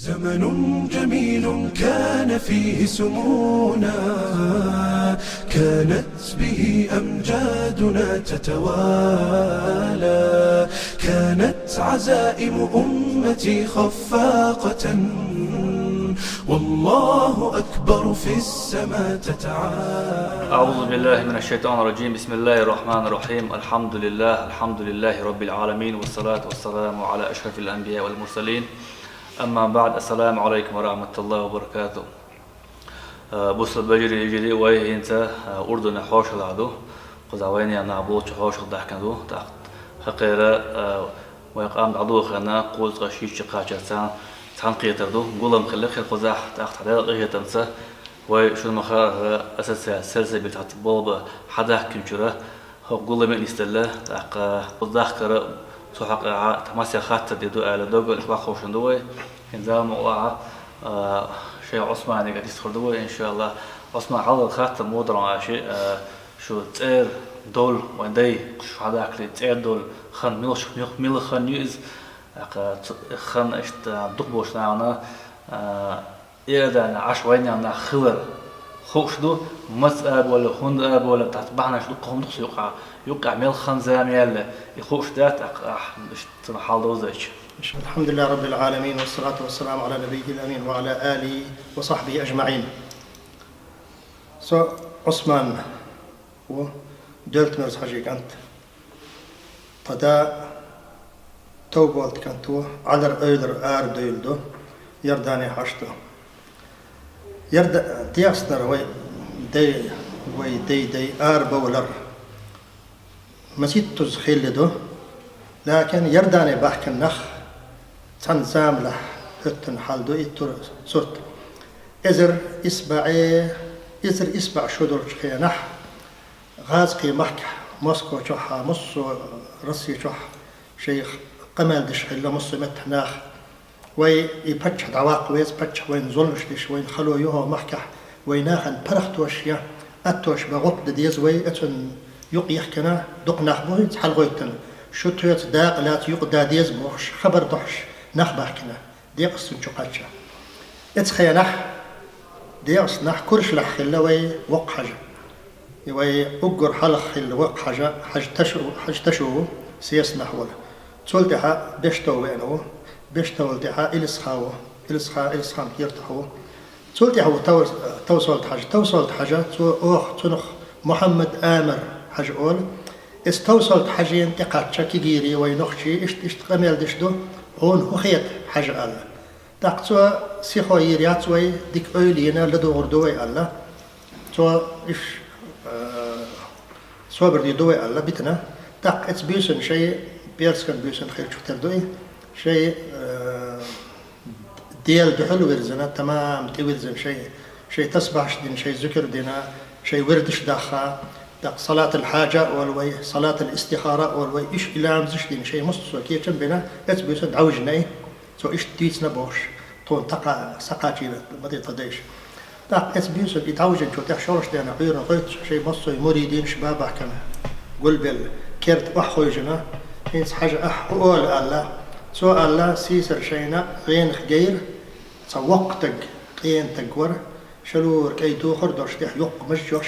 زمن جميل كان فيه سمونا، كانت به أمجادنا تتوالى، كانت عزائم أمتي خفاقة، والله أكبر في السماء تتعالى. أعوذ بالله من الشيطان الرجيم. بسم الله الرحمن الرحيم. الحمد لله رب العالمين، والصلاة والسلام على أشرف الأنبياء والمرسلين. أما بعد، السلام عليكم ورحمة الله وبركاته. بوصل بجري يجري وين أنت أردن حوش العدو قزاويني أنا عبوت حوش ضحكندو تحت حقيرة ويقام عدو خنا قول قشيش قاچتان تنقيتردو قولم خلق قزاح تحت حدا قيتنسه وشو المخار أساس سلسلة بتاعت بوب حدا كنجرة قولم الاستلا تحت قزاح سوحق تماسي خاطر ديدو على دوغ الإخوة خوشندوي إنزام وقع شيء عثماني قد يستخدموه إن شاء الله. عثمان حاضر خاطر مودرن عاشي شو تير دول وندي شو هذاك اللي تير دول خن ميل خن نيوز خن إشت دقبوش نعنا إذا عشوائي أنا خبر خوش دو مسأب ولا هند أب ولا تتبعنا شو قوم نقص يوقع ميل خن زاميل يخوش ذات مش تنحال دوزش. الحمد لله رب العالمين، والصلاة والسلام على نبيه الأمين وعلى آله وصحبه أجمعين. عثمان و دولت مرز حاجي كانت تدا توبولت كانتو على أيدر دولدو يرداني حشتو يرد تياسنر وي دي بولر مسيت تزخيل لكن يرداني بحك النخ تنزام له هتن حالدو إتر صوت إزر إسبع شدر خيانح غازقي محك موسكو شوحا مصو رسي شوح شيخ قمال دش حلا مصو متناخ وي يبتش دواق ويز بتش وين زلش دش وين خلو يوها محكح ويناخن برختوش يا أتوش بغط ديز وي أتن يحكنا دقناخ بوين حل غويتن شو تيت داق لا تيقدا ديز موش خبر دحش نخبح كنا ديقس نشقاتشا اتخينح ديقس نح كرش لح خلا وي وق حاجة وي أقر حلق خلا وق حاجة حج تشو سياس نحوله تولتها بيشتو وينو بيشتو التها إلسخام يرتحو تولتها توصلت حاجة تنخ محمد آمر حاجة أول استوصلت حاجين تقاتشا كيجيري وينخشي اشت قميل دشدو هون هو خيط حاجة الله تاقتوا سيخو يريات وي ديك أولينا لدو غردوي الله تو إش صوبر دي دوي الله بيتنا تاق اتس بيوسن شيء بيرسكن بيوسن خير شو تردوي شيء ديال دحل ورزنا تمام تيورزن شيء تسبحش دين شيء ذكر دينا شيء وردش داخا صلاة الحاجة والوي صلاة الاستخارة والوي إيش إلى مزش دين شيء مصر كي كم بنا يتبيس دعوجناي سو إيش تيسنا بوش تون تقع سقاطي بدي تديش تاق يتبيس يتعوجن شو تحشورش دينا غير غير شيء مصر مريدين شباب كم قل بال كرت أخوجنا هينس حاجة أول الله سو الله سيسر شينا غين خجير سو وقتك قين تقور شلور كي توخر دوش تح يق مشجوش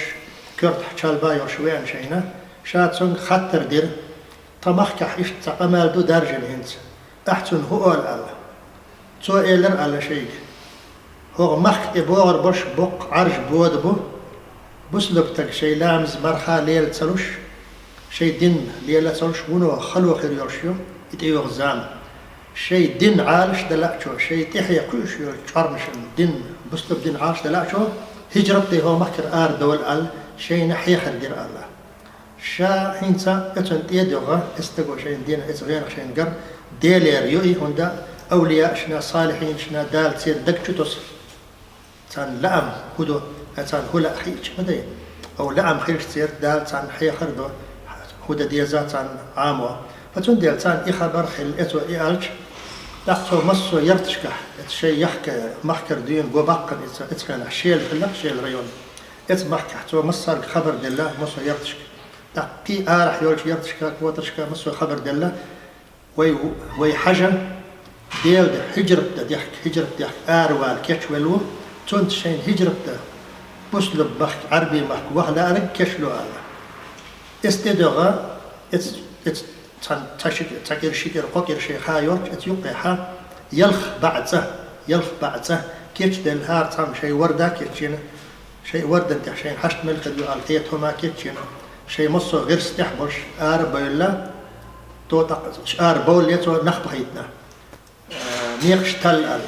كرت حشال بايو شوين شينا شاتسون خطر دير طمخك حيشت تقمال دو درجن هنس أحسن هو الله سو إيلر على شيء هو مخك بوغر بوش بوق عرج بود بو بسلبتك شي لامز مرخا ليل تسلوش شي دين ليلة تسلوش ونو خلو خير يرشيو يتيو غزام شي دين عالش دلعشو شي تحيا كوشيو تشارمش دين بسلب دين عالش دلعشو هجرتي هو مكر دول ال شيء نحيا خدير الله شا حينسا اتن يدغا استغو شيء دين اتغير شيء نقر ديلير يوي هوندا اولياء شنا صالحين شنا دال تسير دكتوس تان لام هدو تان هلا حيج مدين او لام خير تسير دال تان حيا خردو هدا ديزات تان عامو فتون ديال تان اخبار خل اتو ايالج داخل مصو يرتشكح شيء يحكي محكر دين جو باقن اتكان شيل خلا شيل ريون اتمحك حتى مصر خبر دله مصر يرتشك تقي ارح يولش يرتشك كوتشك مصر خبر دله وي حاجه ديو ده هجرة ده آروال كشولو تونت شين هجرة ده مسلم بخ عربي بخ وهلا أرك كشلو على استدغا ات تشكر شكر قكر شيء خاير يوقعها يلخ بعده كيش دلهار تام شيء ورده كيتشين شيء ورده انت شيء حشت ملك القيت هما كيتشين شيء مصو غير استحبش بولا تو بول يتو نخبهيتنا نيقش تل ال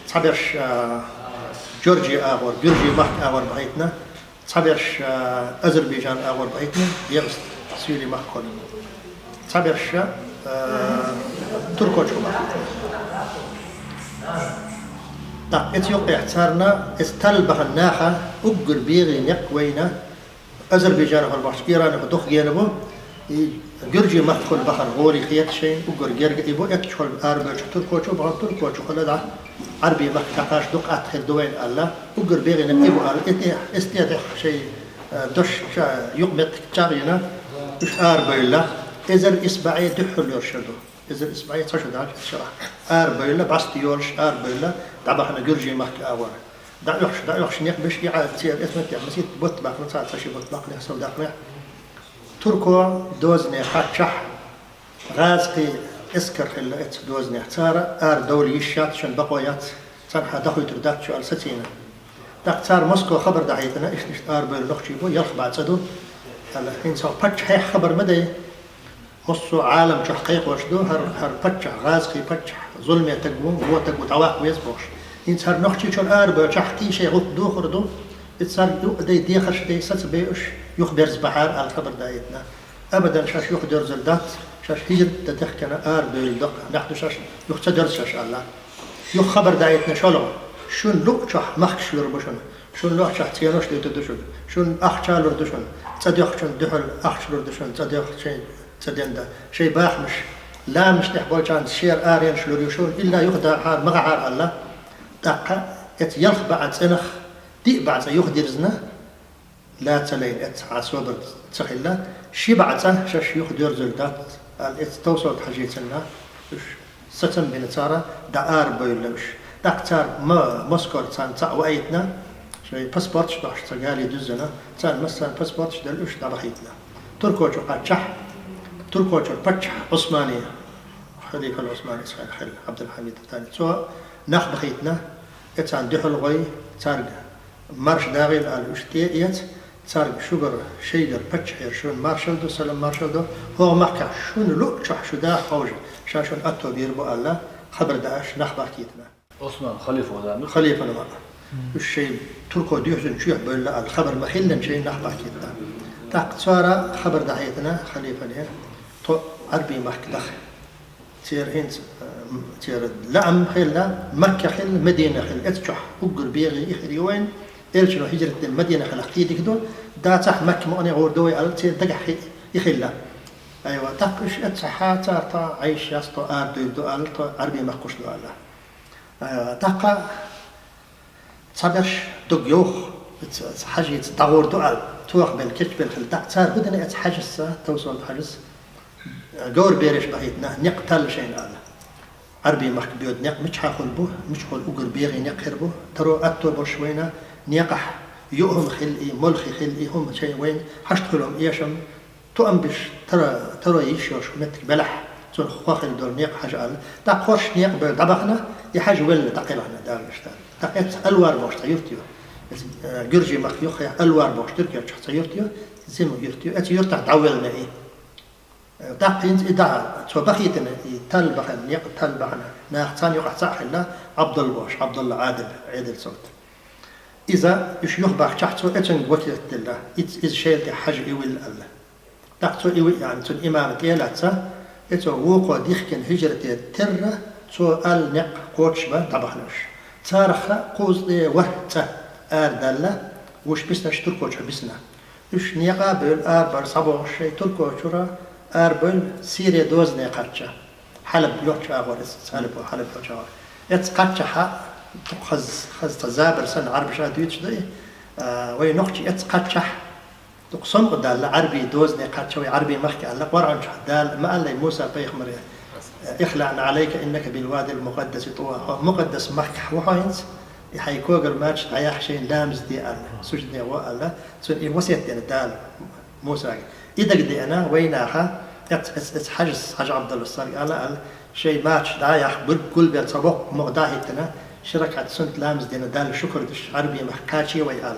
صبرش جورجي مخ بهيتنا صبرش أذربيجان بهيتنا يغس سوري مخ كل صبرش تركوش إثيوبيا احتارنا استل بهالناخة أجر بيغي نقوينا أذربيجان هالباش إيران هدوخ جانبه جرجي مدخل بحر غوري خيات شيء أجر جرج إبو أكشول أربع تركوشو بحر تركوشو خلدا عربي مكتاش دق أدخل دوين الله أجر بيغي نقيبو على استيادح شيء دش يقمت تارينا إيش أربع الله إذا الإسبوعي دحول يرشدو إذا الإسبوعي تشهد على الشرع أربع الله بس تيولش أربع الله طبعا جرجي مك أول دعوش نيك بش يعاد تير اسمه مسيت بوت باق نصا تشي بوت باق نحصل داخله تركو دوزني حاتشح غازقي اسكر خلا ات دوزني احتار دولي يشات شن بقويات صنحة دخل تردات شو الستينة تختار موسكو خبر دعيتنا إيش أربع لخشي بو يلخ بعد صدو هلا حين سو بتش هي خبر مدى مصو عالم تحقيق وشدو هر بتش غازقي بتش ظلم يتقوم هو تقو تواق ويسبوش إن صار نحكي شو الأربع تحكي شيء غد دو خردو صار دي خش دي سات بيش يخبر بحار على الخبر دايتنا أبدا شاش يخدر زلدات شاش هجر تدخكنا أربع يدق نحن شاش يخدر شاش الله يخبر دايتنا شلون شون لو شح مخش يربشون شون لو شح تيانوش لتدشون شون أخشال ردشون صديق شون دخل أخش ردشون صديق شيء صديندا شيء باخمش لا مش نحبوا كان شير آرين شلوريشون إلا يخدع حال مغعار الله دقة يلخ بعد سنخ دي بعد يخدر زنا لا تلين عصوبر تخيلا شي بعد سنة شاش يخدر زلدات توصل حاجتنا ستم بنتارا دار بيلوش دكتور ما مسكر تان تعويتنا شيء باسبورت باش تقالي دزنا تان مثلا باسبورت دلوش دبحيتنا تركوش قاتشح تركوش باتش عثمانية خليفة العثماني اسمه خل عبد الحميد الثاني سواء نخ بخيتنا اتان دحل غي تارج مارش داغيل على اشتيات تارج شجر شيجر باتش شون مارشال دو سلام مارشال دو هو مكة شون لو شح شو دا خوج شاشون اتو بيربو الله خبر داش نخ بخيتنا عثمان خليفة ولا خليفة نما الشيء تركو ديوزن شيء بقول الخبر مخيلن شيء نخ بخيتنا تاق صار خبر دحيتنا خليفة له تو عربي مخ دخل تير هند تير لعم خيل مكة خيل مدينة خيل اتشح أجر بيغي إخري وين إلشلو هجرة المدينة خيل أختي دكتور دا تح مكة مؤني غوردوي على تير دقح يخيل أيوة تقش اتشحات تا عيش يستو دو على تو عربي مخوش دو على أيوة تقا تصبرش دق يوخ حاجة تغور دو على توخ بالكتب بالخل تقصار بدنا اتحجز توصل حجز جور بيرش بهيتنا نقتل شيء على عربي مخ بيود نق مش حاخل بو مش خل أجر بيغي نقهر بو ترو أتو بشوينا نيقح يوهم خلقي ملخي خلقي هم شيء وين حشتخلهم إيشم تو أمبش ترى يشوش متر بلح تون خواخل دور نيق حاجة على تقوش نيق بدبخنا يحاج ولا تقيلنا دارش تقيت ألوار باش تيرتيو جرجي مخ يخي ألوار باش تركيا تيرتيو زيمو يرتيو أتيرتح تعولنا إيه دقينت إذا تو بخيتنا تل بخن يق تل بخنا ناختان يقع صاحنا عبد الله عادل صوت إذا إيش يخبر تحته أتن وكيلة الله إذا شيء حاجة يول الله تحته يول يعني تون إمام تيلاتsa إتو وقو ديخكن هجرة الترة تو النق قوتش با تبخنش تارخة قوز وقت آردالله وش بسنش تركوش بسنا إيش نيقا بيل آربر صبوش شيء تركوشورا أربل سيريا دوزني قرشة حلب يوتش أغورس حلب يوتش أغور قرشة حق خز تزابر سن عرب شاد يوتش ده وينقش قرشة تقسم قدال عربي دوزني قرشة وعربي مخك على قرآن دال ما الله موسى بيخمر اخلعنا عليك إنك بالوادي المقدس طوى مقدس مكح وحينز يحيكوغر ماتش عياح شيء لامز دي الله سجد دي الله سن وسيت دي دال موسى إذا قد أنا ويناها حاج عبد الله الصالح أنا شيء ماتش عياح كل بيت صبوق مقداهتنا شركة سنت لامز دي دال شكر دش عربي محكاتشي وي الله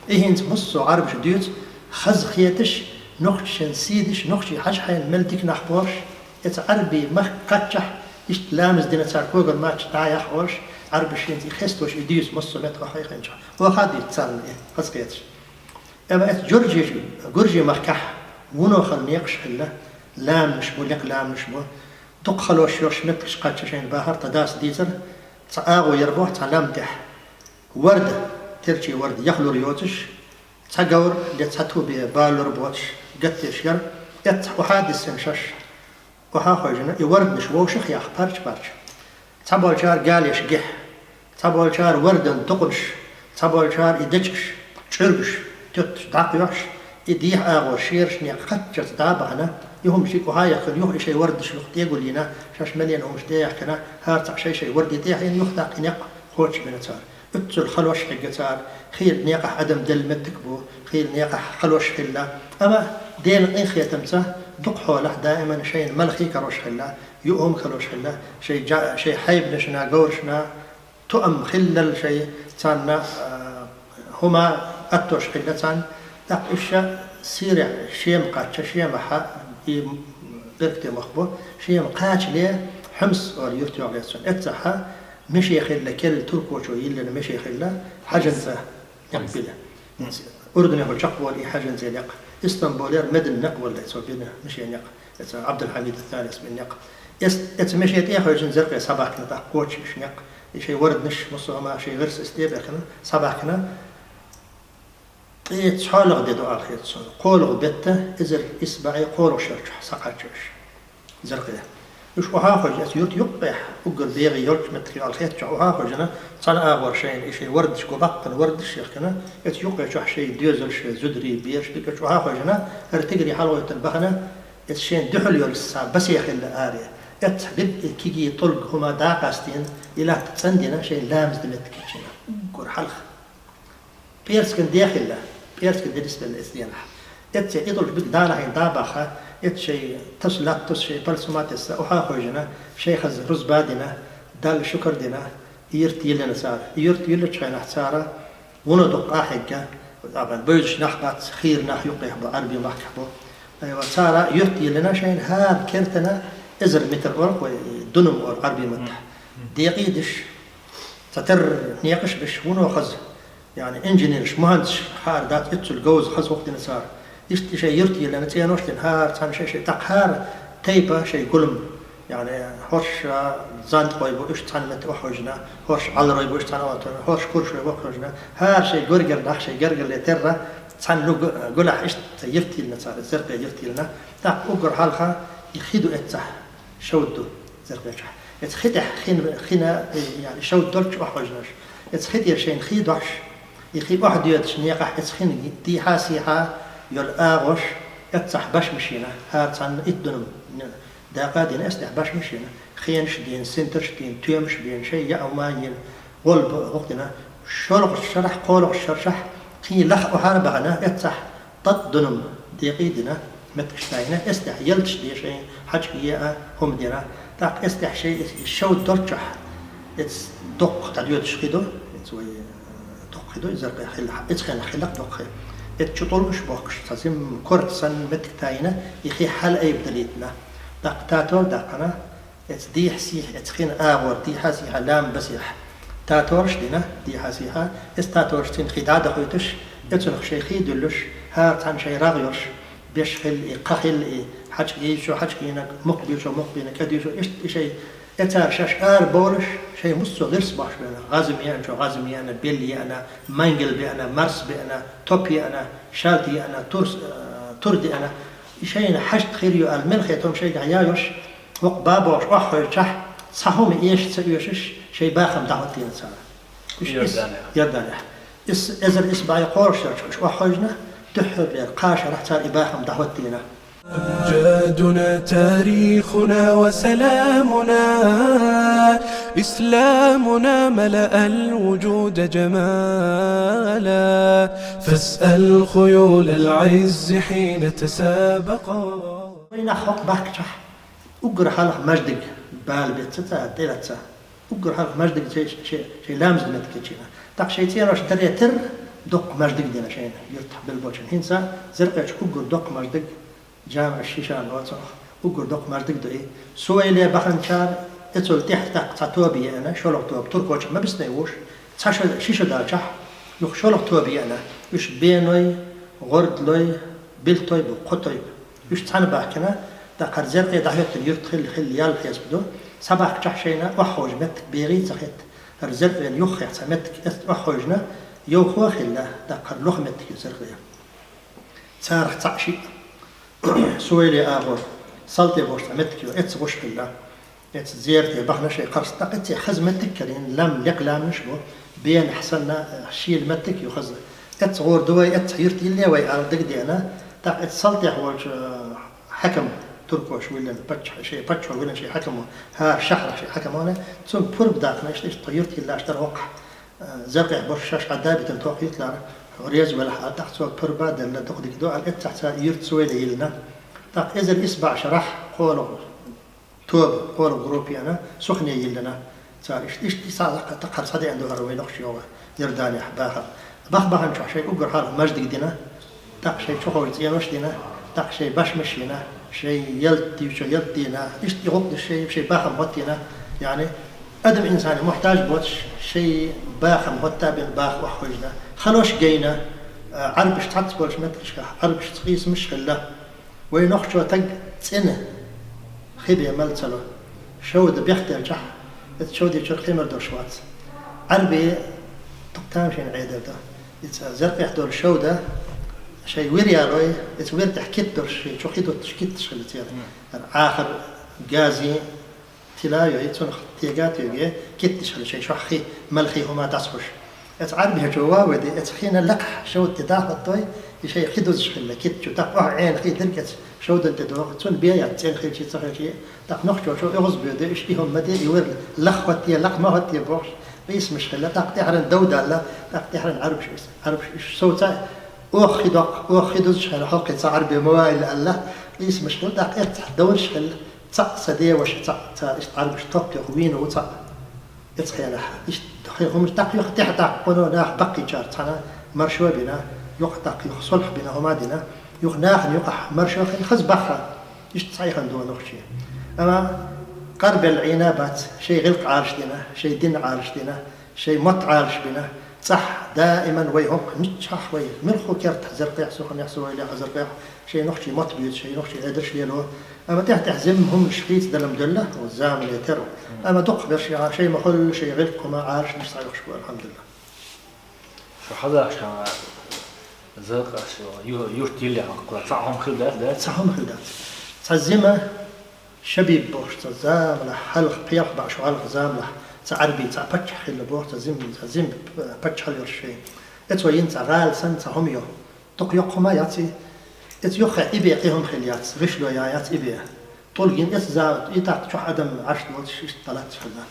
إيه انت مصو عرب شديوت خز خيتش نخش سيدش نخش حاج حين ملتك نحبوش عربي محكاتشح إيش لامز دي نتساركوغر ماتش عياح وش عرب شين زي خستوش إديوس مصو متر خي خنجا وهذا يتصل خز خيتش أما جورجي محكح ونو خل نيقش حلا لام نشبو لك لام نشبو تقخلوش يوش متكش قاتش شين باهر تداس ديزر تاغو يربوح تلامتح ورد ترشي ورد يخلو ريوتش تاغور اللي تاتو ببالو ربوتش قتش ير وحادث سنشش وحاخوجنا يورد نشبوش خياخ بارش تابول شار قال يشقح تابول شار ورد تقبش تابول شار يدجش تشربش تت داقيوش يديه آغو شيرش نيق قتش دابهنا يهم شيء وهاي خل يوح شيء ورد شلوخ يقول لنا شاش مليان ومش دايح كنا هارتع شيء ورد يديح ين يخدق نيق خوش من تار اتل خلوش حق تار خير نيقح عدم دل متكبو خير نيقح خلوش خلا اما دين انخية تمسه دق حوله دائما شيء ملخي كروش خلا يؤم خلوش خلا شيء حيب نشنا قورشنا تؤم خلل شيء تانا هما اتوش خلا تان دق إشا سيرع شيء مقاتش شيء محا بركتي مخبو شيء مقاتش ليه حمص أو يرتوع ليسون اتسحا مشي خلا كل تركو شو يلنا مشي خلا حجنزة يقبله أردن يقول شقوة لي حجنزة يق اسطنبولير مدن نقوى اللي يسوى بينا مشي يق عبد الحميد الثالث من يق مشيت إيه حجن زرقة صباحنا تحقوش إيش يق شيء ورد نش مصر ما شيء غرس استيبه كنا صباحنا تحالغ دي دعاء خيتسون قولغ بيته إزر إسبعي قولغ شرش سقاتشوش زرقية وش وهاخج يوت يقبح وقل بيغي يرج متخي على الخيت وهاخجنا صنع أغور شيء إشي وردش قبق وردش يخنا يقبح شو شيء ديوزلش زدري بيرش ديك وهاخجنا ارتقري حلوة البخنة يتشين دحل يرسا بس يخل آريا يتحبب كيجي طلق هما داقاستين إلى تتصندنا شيء لامز دمتكيشنا قر حلخ بيرس كن داخل بيرس كن بالنسبة للإسدينح يدل بك دارها يندابخها شيء تسلات شيء برسومات وحاخوجنا شيء خز رز بادنا دال شكر دنا يرتي لنا صار يرتي لنا شيء نحسارة وندق آحقة طبعا بيجش نحبط خير نحيقه بعربي محكبه أيوة صار يرتي لنا شيء هاد كرتنا إزر متر أورق ودنم أور عربي متح ديقيدش تتر نيقش بش ونخز يعني انجينيرش مهندس حار دات اتسل جوز خز وقت نصار يشتي شيء يرتي لأن تيانوش تنهار تان شيء تقهار تيبا شيء قلم يعني هوش زاند قويبو إيش تان مت وحوجنا هوش على ريبو إيش تان واتنا هوش كل شيء وحوجنا هار شيء جرجر نح شيء جرجر لترة تان لو قلح إيش يرتي لنا صار الزرقة يرتي لنا تا أجر حالها يخيدوا اتسح شودو زرقة شح يتخدح خنا يعني شود دولش وحوجناش يتخدي شيء خيد وحش يخي واحد يدش نيقح يتخين دي حاسيها يل آغوش يتسح باش مشينا هاتسان إدنم داقادين أسدح باش مشينا خينش دين سنترش دين تيمش دين شيء يأوماين غلب وقتنا شرق الشرح قولق الشرشح خي لخ وحاربغنا يتسح تدنم ديقيدنا متكشتاينا أسدح يلتش دي شيء حاجة هم دينا تاق أسدح شيء الشو درجح يتصدق تديوتش خيدو يتسوي خدو يزرق خل إتخن خلق دقة إتشطول مش بوكش تزم كرت سن متكتاينة يخي حل أي بدليتنا دقتاتور دقنا إتدي حسيح إتخن آور دي حسيها لام بسيح تاتورش دينا دي حسيها إستاتورش تين خدادة خويتش إتنخ شيء خيدلش هات عن شيء راغيرش بيش خل قخل حاج شو حاج كينك مقبل شو مقبلنا كدي شو إيش شيء إتار شاش بولش شيء مستو غير صباح بينا غازمي أنا شو غازمي أنا بيلي أنا مانجل بي أنا مارس بي أنا توبي أنا شالتي أنا تردي أنا شيء حشت خيريو المن خيتهم شيء عيايوش وقبابوش أخوي شح صحوم إيش تسويش شيء باخم دعوتين صار يردانح إذا الإسباعي قورش شو أخوينا تحب قاش راح صار إباخم دعوتينا أمجادنا تاريخنا وسلامنا، إسلامنا ملأ الوجود جمالا، فاسأل خيول العز حين تسابقا. وين حق بحكشح أقر حلق مجدك بالبيتتا ديلتا أقر حلق مجدك شيء لامز متكتشينا تاق شيء راش دريتر دق مجدك دينا شيء يرتح بالبوشن هنسا زرقش أقر دق مجدك جامع الشيشان واتسخ أقر دق مجدك دوئي سويلي بخن شار اتول تحت تاق تاتوبي أنا شولق توب تركوش ما بسنيوش تاش شيشة دالشح يخ شولق توبي أنا يش بينوي غرد لوي بلتوي بقطوي يش تانا باكنا تاقر زرقي دحيت يرتخل خل يال خيس بدو سباق تحشينا وحوج مت بيغي تخيت الزرقي يخ يحسمتك وحوجنا يوخوا خلا تاقر لخمتك زرقي تارخ تعشي سويلي آغور صلتي بوش متك اتس بوش خلا اتس زيرتي بخنا شي قرص تاقتي خزمتك كرين لم لقلام نشبو بين حسنا شيل متك يخز اتس غور دوي اتس يرتي اللي وي أردك دينا تاق اتس صلتي حوج حكم تركوش ولا بتش شيء بتش ولا شيء حكموا ها شهر شيء حكمونا ثم برب داخل ايش طيرتي لا اشتر وقع زرقع برشاش عدابة تنتوق يطلع رياز ولا حد تحت سوق بربا دل تاخذ كدو على تحت يرت سويلي لنا تاق اذا الاسبع شرح قولوا توب قولوا جروبي انا سخني يلنا صار ايش صار تقهر صدي عنده هروي نقش يوم يرداني حباها بخ نشوف شيء اقر حال مجد دينا تاق شيء شوفوا يتيانوش دينا تاق شيء باش مشينا شيء يلتي وشيء يلتينا إيش يغض الشيء شيء باخم هتينا يعني أدم إنساني محتاج بوتش شيء باخم هتا بين باخ وحوجنا خلوش جينا عربش تحط بولش متكش عربش تقيس مش خلا وينخشوا تج سنة خبي ملتلو شو ده بيختار جح شو ده شو خمر دور شوات عربي تقتام شيء عيدا ده زرق يحضر شو ده شيء ويريا روي يتوير تحكيت دور شيء شو خيدو تشكيت شغلتي آخر جازي تلايو يتون تيجات يجي كيت شغل شو خي ملخي هما تصبش يتعرب هجوا ودي يتخينا لقح شو تداخل الطوي شيء خيدو شغل كيت شو تقع عين خي درجت شو ده تدوق تون بيا تين خي شيء صار شيء تقنخ شو يغز بيده إيش بيهم مدي يور لخوتي لق ما هتي بوش بيس مشكلة تقطيع الدودة لا تقطيع عرب إيش صوته أخذ شغل حقي صار بموائل الله ليس مشكلة دقيقة دور شغل تصع سدي وش تصع إيش تعرف إيش توقي خوين وتصع يتصير إيش هم مش تقي يختح تقولوا ناخ بقي شار تنا مرشوا بنا يقطع صلح بنا هما دنا يخناخ يقع مرشوا خز بخا إيش تصير عندنا نخشي أما قرب العنابات شيء غلق عارش دنا شيء دين عارش دنا شيء مت عارش بنا صح دائما ويهم نتشح وي ملخو كرت زرقيح سخن يحسوا إلى زرقيح شيء نخشي مت بيوت شيء نخشي قدرش ليلو أما تحزمهم شخيت دلم دلة والزامل يترو أما دق برشي شيء محل شيء غلق وما عارش مش صاير شو الحمد لله شو حدا عشان زرق شو يورتي لي عقل صعهم خلدات ده صعهم خلدات تزمة شبيب بوش تزامل حلق قياق بعشو حلق زامل تعربي تعبتش خل بوش تزم بتش حل الشيء اتوين تعال سن تعهميو تقيق ما ياتي اتيوخ إبي قيهم خليات رشلو يايات إبي طولين اتزا يتاق شو عدم عشت وش طلعت خلنا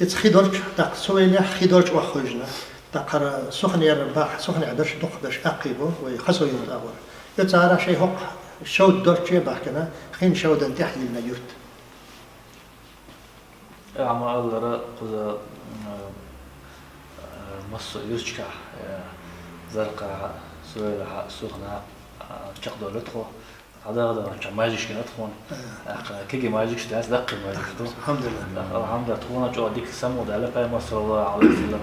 اتخيدولش تاق سوينا خيدولش وخرجنا تاقر سخني رباح سخني عدرش دقدش أقيبو ويخسو يوم الأول يتعرى شيء هق شود دولش باكنا خين شود انتحي لنا يرت أما الله قد مصر يرشكا زرقاء سويلها سخنة تقدر لتخو هذا ماجيش كنا تخون كيجي ماجيش تاس دقي ماجيش الحمد لله الحمد لله تخونا جو ديك سمو ده لبا مصر الله عليه وسلم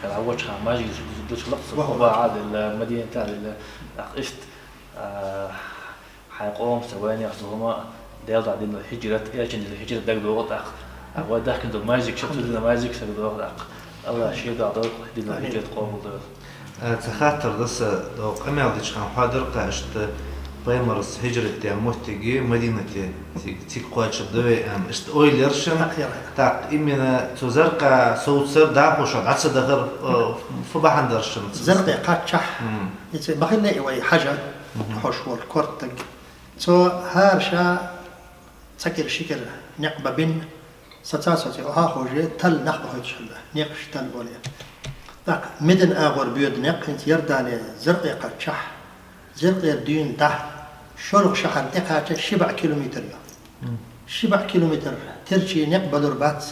العوج خا ماجيش دوش لقص وهو عاد المدينة تاع إشت حيقوم ثواني أصلهما ديال عدين الهجرة إيش إن الهجرة ده دوغت أخ ده كنت ماجيك شفت إن ماجيك سبب الله شيء ده عدل دين الهجرة قابل ده تخاطر دس دوق أمي عديش خان حاضر قاشت بيمرس هجرة تيموتيجي مدينة تيك قواتش دوي أم إشت أويل يرشم تاق إمينا تزرق صوت سر دعوش عدس دخر فبحن درشم زرق قاتشح بخلنا إيوي حاجة حوش والكورتج تو هارشا سكر شكر نقبة بين ستاسوتي وها خوجي تل نقبة هيتشلا نقش تل ولي داك مدن اغور بيود نق انت يرداني زرقي قد شح زرقي دين تحت شلق شحر دقاته 7 كيلومتر شبع كيلومتر ترشي نقبة دربات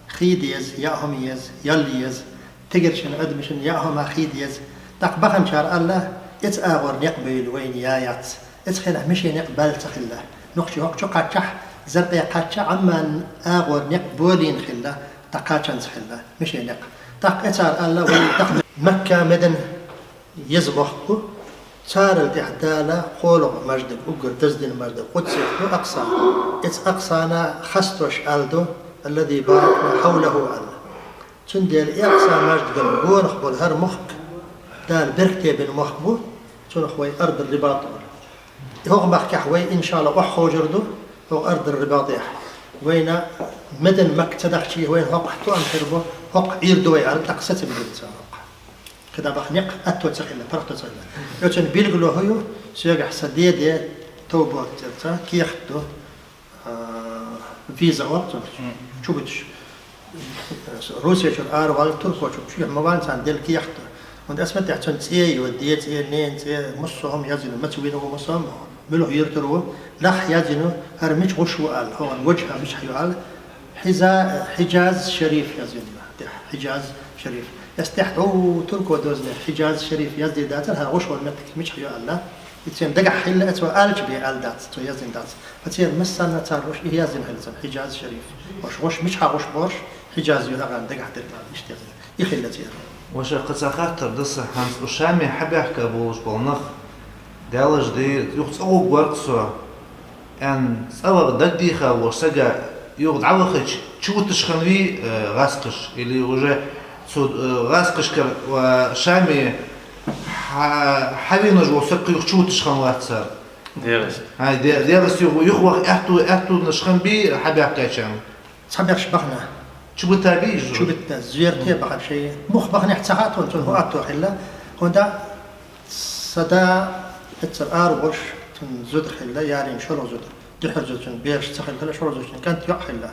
خيد يز ياهم يز يلي يز تقرشن أدمشن ياهم خيد يز داك بخن شار الله اتس اغور نقبل وين يايات اتس خيله مشي نقبل تخله نقشي وقت قد شح زرقي قد شح عمان اغور نقبولين خله تقاتشن خله مشي نق داك اتار الله وين دخل مكة مدن يزبخكو صار الإحدالة قولوا مجد أجر تزدين مجد قدس أقصى إتس أقصانا خستوش ألدو الذي باركنا حوله أل تندل أقصى مجد قول نخبل هر مخك دال بركتي بن مخبو تنخوي أرض الرباط هو مخك حوي إن شاء الله وحو جردو هو أرض الرباط وين مدن مك تدخشي وين هق حتو أنخربو هق عيردوي على تقسط بالإنسان كده بخنق أتو تسخيله فرق تسخيله يوتن بيلغلو هيو سيجح سديدة توبو ترتا كيختو فيزا وقت شو بتش روسيا شو ولا تركيا شو موان سان ديل كيختو وند اسمت تحتن تي وديت نين تي مصهم يزنوا متوينو مصهم ملو يرترو لح يزنوا هرمش غشو قال هو وجهه مش حيوال حجاز شريف يزنوا حجاز شريف يستحدو تركو دوزنا حجاز شريف يزدي داتها غشو المتك مش حيو الله يتسين دقع حيلة أتوا ألج بي آل دات تو يزن دات فتير مسنا تاروش إيه يزن هلزم حجاز شريف وش مش حاغوش بورش حجاز يلغان دقع تلقى مش يزن يخيلة تير وش قصاخات تردس هانس وشامي حبي أحكي بولش بالنخ دالج دي يخص أو برقصو أن سوا دقيقة وسجى يقعد عوخش شو تشخنوي غاسقش اللي وجه غاسقش كر وشامي حبينا جو سكر يخشوا تشخن واتسر ديرس هاي ديرس يخوخ احتو نشخن بي حبي حكايشان صبر شبخنا شو بتابيج شو بدنا زيارتي بقى شيء مخ بقى نحتاجات وانتو هو اتو حلا هوندا صدا اتر اربش تنزد حلا يعني شلون زد دحر زد بيرش تخل حلا شلون زد كانت يحلا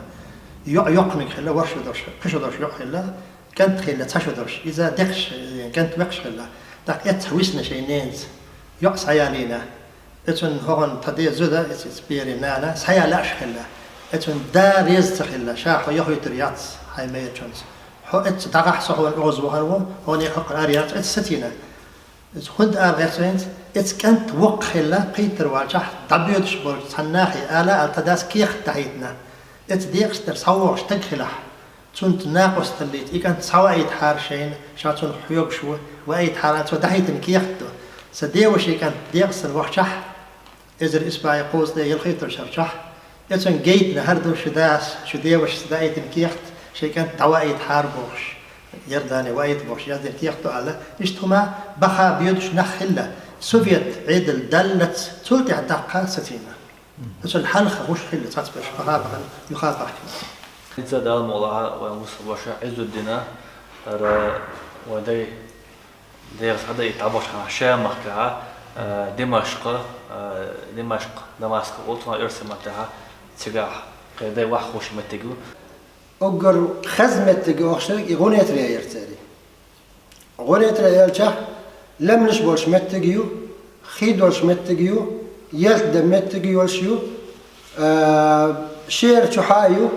يقنك حلا ورش درش قش درش يحلا كانت حلا تشو درش اذا دقش كانت مقش حلا داك اتويسنا شي نينز يقص عيالينا اتون هون تدي زودا اتسبيري نانا سايا لاش خلا اتون دار يزتخلا شاخ يخوي تريات هاي ما يتشونس هو ات دغح صحو العوز وهو هون يحق اريات اتستينا خد ارغسنت ات كانت وق خلا قيتر واجح دبيوت شبور تناخي الا التداس كيخ تحيتنا ات ديقش تصوش تدخلح تونت ناقص تليت إيه كانت سوايد حارشين شاتون حيوب شو وأيد حارات ودحيت كيختو سديوشي كانت ديقص الوحشح إذا إسبوع يقوز ده يلخيتر شرشح يتون جيتنا هردو شداس شو ديوش سدايت كيخت شي كانت توايد حاربوش يرداني وايد بوش يزدي كيختو على إشتما بخا بيدش نخلة سوفيت عيد دلت تولتي عداقة ستينة يتون الحلقة مش خلة تاتبش بخا بخا يخاطح إذا دال مولاها ومصباح عز الدين ودي ديرس هذا يتعبش عن شام مكة دمشق قلتنا إرسم متها تجاه كده واحد خوش متجو أجر خزمة تجو أخشرك يغني تريال تاري غني تريال شح لم نشبرش متجيو خيدورش متجيو يلد متجيو شيو شير شحايو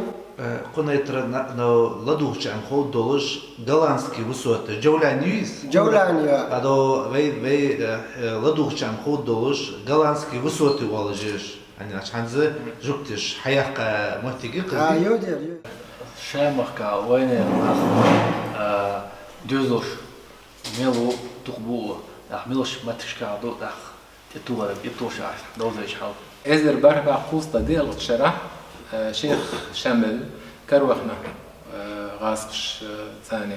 قلنا يترى لو لدوش عن خود دولش جلانسكي وسوت جولانيوس جولانيا هذا في لدوش عن خود دولش جلانسكي وسوت والجيش يعني عشان زي جبتش حياق مهتجي قصدي يودير شامخ وين دوزوش ميلو تقبو ميلوش ما تشكعدو تتوه يتوش دوزش حاول إذا بربع قوسطة ديال شرح شيخ شمل كروخنا غاسقش ثاني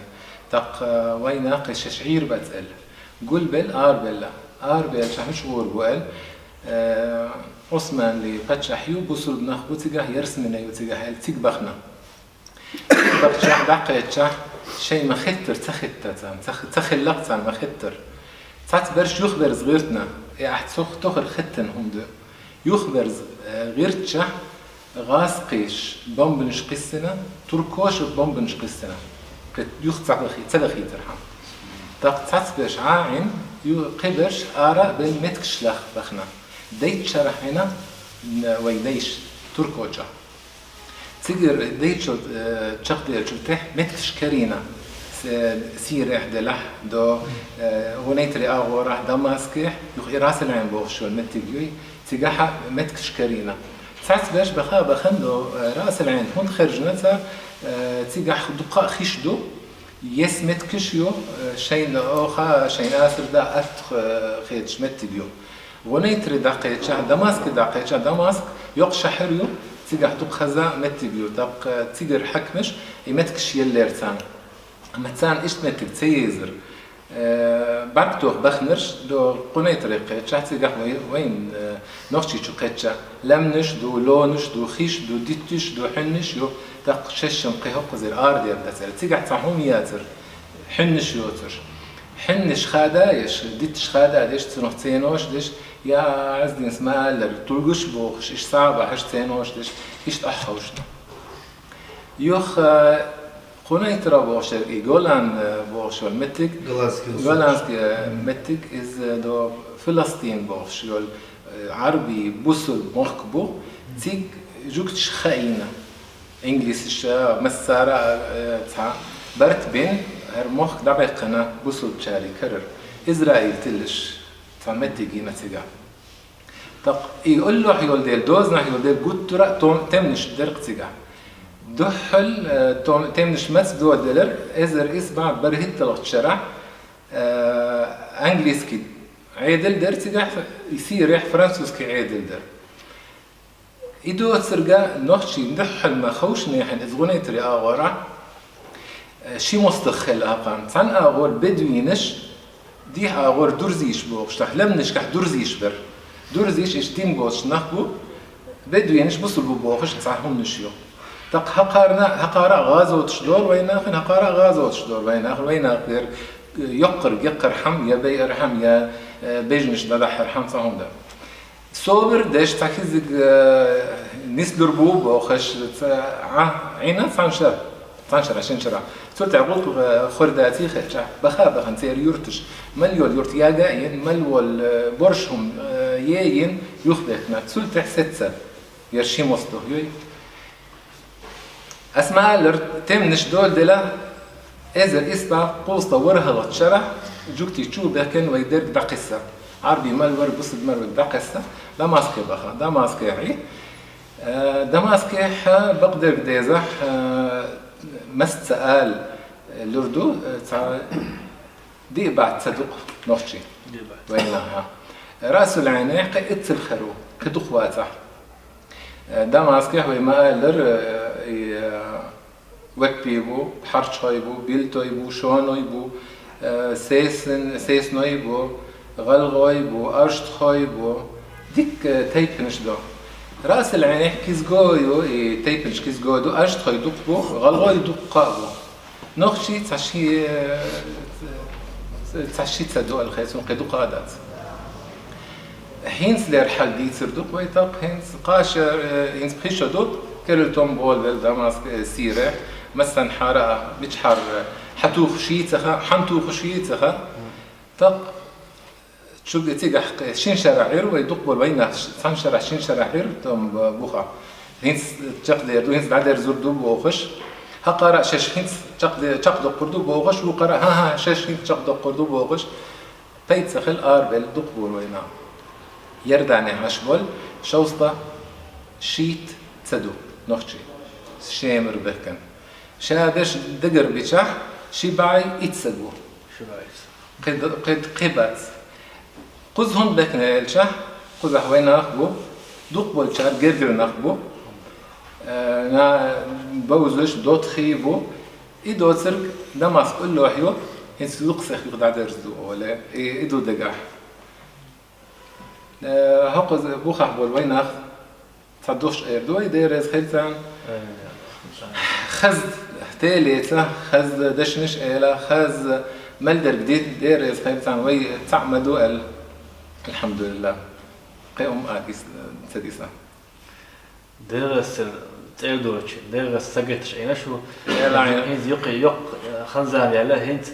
تق وين قش شعير بتسأل قول بل آر بل شحمش غور بقول عثمان لي فتشحيو بوصل بنخ بوتجاه يرسمنا يوتجاه تيج بخنا بفتشح دقيقة شيء ما خطر تخلقت ما خطر تعت برش يخبر صغيرتنا يعني تخر ختن هم ده يخبر غيرتشا غاس قيش بومبنش قسنا تركوش بومبنش قسنا يخ تدخي ترحم تقطعت باش عاين يقبرش آراء بالمتكش لخ بخنا ديت شرحنا ويديش تركوجا تيجر ديت شو تشقدر شو تح متكش كرينا سير إحدى لح دو غنيتري أغورة دماسكه يخ راس العين بوخشو المتجوي تجاح متكش كرينا ساعات باش بخندو راس العين هون خرجنا تجاح دقاء خشدو يسمت كشيو شين أوخا شين آسر دا أرت خيتش متجيو غنيتري دقيتش دماسك يقش حريو تجاح دق خزا متجيو دق تجر حكمش يمتكش يليرتان أما تان إيش متك تيزر بعدتوه بخنرش دو قنيتري قيتش تجاح وين نوشي شو قيتش لمنش دو لونش دو خيش دو ديتش دو حنش يو دق ششم قيهق زي الأرض يبدأ تيجح تعهم ياتر حنش يوتر حنش خادايش ديتش خادا ديش تنوح تينوش ديش يا عزدين سمال تلقش بوخش إيش صعبة إيش تينوش ديش إيش تأحوشنا يوخ قنيترا بوخش إيجولان بوخش والمتك غولانسكي متك إز دو فلسطين بوخش يول عربي بوسل مخبو تيج جوكتش خاينة إنجليزيش مسارة تاع برت بين هرمخ دقيقنا بوسل تشاري كرر إسرائيل تلش تاع متجي نتيجة تق يقول له يقول ديل دوزنا يقول ديل قد ترى توم تمنش درق تيجا دحل توم تمنش مس دو دلر إزر إسبع برهت تلقت شرع إنجليزي عيدل در تيجا يصير يح فرنسوسكي عيدل در إدو تسرقا نوحشي ندحل ما خوش نيحن إزغونيتري آغورا شي مستخل أقام تان آغور بدوينش دي آغور درزيش بوغش تحلمنش كح درزيش بر درزيش إشتين بوغش نخبو بدوينش بصل بوغش تساهم نشيو تق هقارا غازو تشدور ويناخن هقارا غازو تشدور ويناخن ويناخن يقر حم يا بي أرحم يا بيجنش دلح أرحم تساهم ده صوبر داش تاكيزك نسلر بوب وخش عينا تانشر عشان شرع صرت عقولك خرداتي خشع بخاب خنسير يورتش مليول يورت ياجاين ملول برشهم ياين يخبهنا صرت حسيتسا يرشي مصدو يوي اسمع لر تمنش دول دلا إذا إسبع قوسطة ورهلت شرع جوكتي تشو بكن ويدر دقسة عربي ملور بصد ملور دقسة دماسكي بخا دماسكي عي دماسكي بقدر ديزح مستقال لردو دي بعد صدق نوشي وينها راس العينيق اتل خرو كدخواتح دماسكي هو مالر وكبيبو حرشايبو بيلتويبو شونويبو سيسنويبو غلغويبو أرشتخويبو ديك تايبنش دو راس العينيح كيزغويو تايبنش كيزغويو أرشتخوي دوقبو غلغوي دوقابو نوخشي تعشي تصدو الخيسون قيدو قادات هينس ليرحل ديتر دوق ويتاق هينس قاشر هينس بخيشو دوق كيرلتون بول بالدماسك سيرة مثلا حارة بتحر حتوخ شيتها حنتوخ شيتها تق شو تيجح شين شرعير ويدق بين ثان شرع شين شرعير تم بوخا هينس تقدر يردو هينس بعد يرزردو بوخش هقرأ شش هينس تقدر قردو بوخش وقرأ ها شش هينس تقدر قردو بوخش تيتسخل أربل دقبول وينا يردعني عشبول شوسطة شيت تدو نخشي شامر بكن شادش دقر بيشح شبعي يتسدو قد قبات قزهم بكن الشح قز حوين ناخبو دقبول شار جرجر ناخبو نا بوزش دوت خيبو إدو تسرق دماس كل وحيو ينسلق سخ يقدر درزو ولا إدو دقاح هقز بوخ حبول وين ناخ تصدوش ايردوي داير خلتان خز تاليتا خز دشنش إلى خز ملدر جديد داير خلتان وي تعمدوا الحمد لله قيم آديس سديسة درس تقدرش درس سجتش أنا شو لا هنت يق خنزان يلا هنت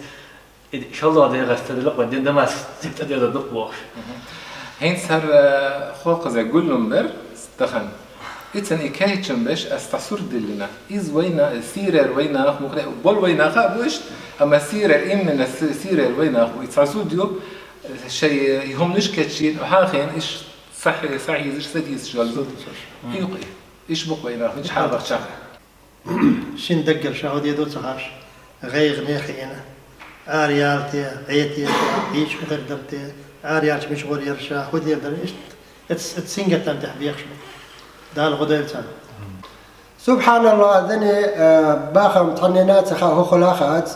إن شاء الله درس تدلق وندين دم تقدر تدق واش هين صار خلق زي كلهم بر استخن إتن إكايتشن باش أستعصر دلنا إز وينا سيرر وينا ممكن بول وينا خابوش أما سيرر إمنا سيرر وينا ويتصعصر ديو شيء هم نش كتشين وحاخين إيش صحي إيش سديس جالزو يقي إيش بق وينا إيش حاضر شاف شين دقر شهود يدو تخاش غير نيخينا آريالتي عيتي إيش غير دمتي آريالش مش غير يرشا خذ يقدر إيش تسينجت تنتح بيخشوا دال غديلتان سبحان الله ذني باخم تخنينات هو خلاخات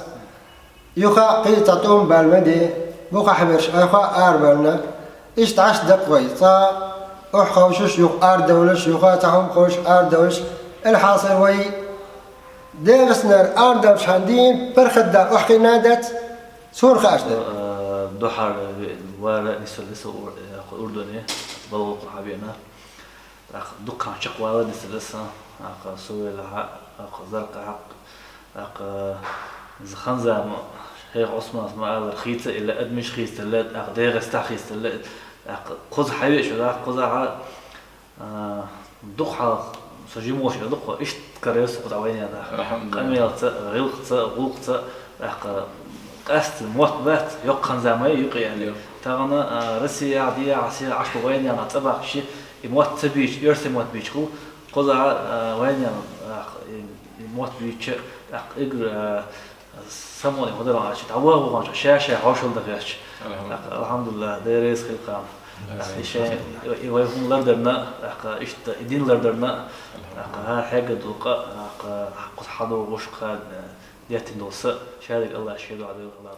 يخا قيطتهم بالمدي بوخا حبش أخا أربعنا إيش 10 دقيقة أخوش يخ أردولش يخا تهم خوش أردولش الحاصل وي ديرسنر أردولش هندين برخدة أحكي نادت سور خاشدة دحر ولا نسلسه أردني بلغ حبينا دكان شقوالة نسلسه سوي لها زرق حق زخنزة هيك عثمان ما قال خيطة إلا أدمش خيطة لا أقدر استخيط لا قز حبيش ولا قز دقها سجيموش دقها إيش تكريس قط عويني هذا قميص غلقت قست موت بات يقن زماي يقي يعني تاغنا رسي عادية عسير عشر وين يعني تبع شيء موت تبيش يرسي موت بيشكو قضاء وين يعني موت بيش إجر سموني هذا ما عشت عواه ما شاشة عشول دقيقة الحمد لله ديريس خلقان شيء يوهم لردنا إيش دين لردنا ها حاجة دوقة قد حضر وش قاد ياتي نوصل شهادة الله شهادة عليه الله